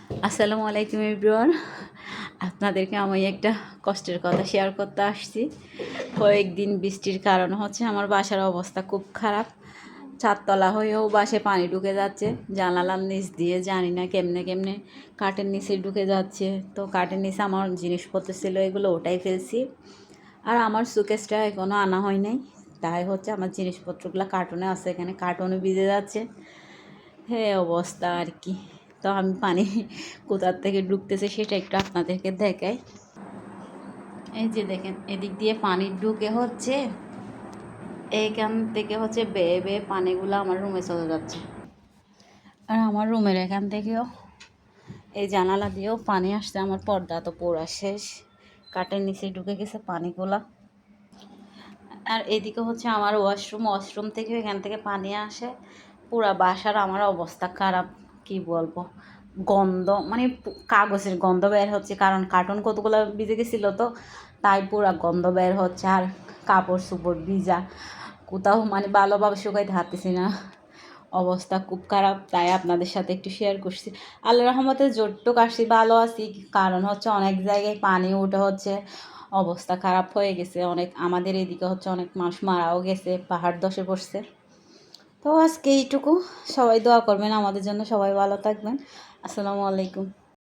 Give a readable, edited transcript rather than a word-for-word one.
আসসালামু আলাইকুম এভরিওয়ান। আপনাদেরকে আমি একটা কষ্টের কথা শেয়ার করতে আসছি। কয়েকদিন বৃষ্টির কারণে হচ্ছে আমার বাসার অবস্থা খুব খারাপ। চারতলা হয়েও বাসায় পানি ঢুকে যাচ্ছে, জানালার নিচ দিয়ে জানি না কেমনে কেমনে কাঠের নিচে ঢুকে যাচ্ছে। তো কাঠের নিচে আমার জিনিসপত্র ছিল, এগুলো ওটাই ফেলছি। আর আমার সুকেসটা এখনও আনা হয় নাই, তাই হচ্ছে আমার জিনিসপত্রগুলো কার্টুনে আছে, এখানে কার্টুনে ভিজে যাচ্ছে। হ্যাঁ, অবস্থা আর কি। তো আমি পানি কোথার থেকে ঢুকতেছে সেটা একটু আপনাদেরকে দেখাই। এই যে দেখেন, এদিক দিয়ে পানি ঢুকে হচ্ছে, এইখান থেকে হচ্ছে বেয়ে বেয়ে পানিগুলো আমার রুমে চলে যাচ্ছে। আর আমার রুমের এখান থেকেও এই জানালা দিয়েও পানি আসছে। আমার পর্দা তো পোড়া শেষ, কাঠের নিচে ঢুকে গেছে পানিগুলা। আর এদিকে হচ্ছে আমার ওয়াশরুম থেকেও এখান থেকে পানি আসে। পুরা বাসার আমার অবস্থা খারাপ, কি বলবো। গন্ধ মানে কাগজের গন্ধ বের হচ্ছে, কারণ কার্টুন কতগুলো ভিজে গেছিলো, তো তাই পুরা গন্ধ বের হচ্ছে। আর কাপড় চোপড় ভিজা, কোথাও মানে ভালোভাবে শুকাইতে হাঁটতেছি না, অবস্থা খুব খারাপ। তাই আপনাদের সাথে একটু শেয়ার করছি। আল্লাহ রহমতে যতটুকু আসছি ভালো আছি, কারণ হচ্ছে অনেক জায়গায় পানি উঠে হচ্ছে অবস্থা খারাপ হয়ে গেছে। অনেক আমাদের এদিকে হচ্ছে অনেক মানুষ মারাও গেছে, পাহাড় ধসে পড়ছে। তো আজকে এইটুকু, সবাই দোয়া করবেন আমাদের জন্য, সবাই ভালো থাকবেন। আসসালামু আলাইকুম।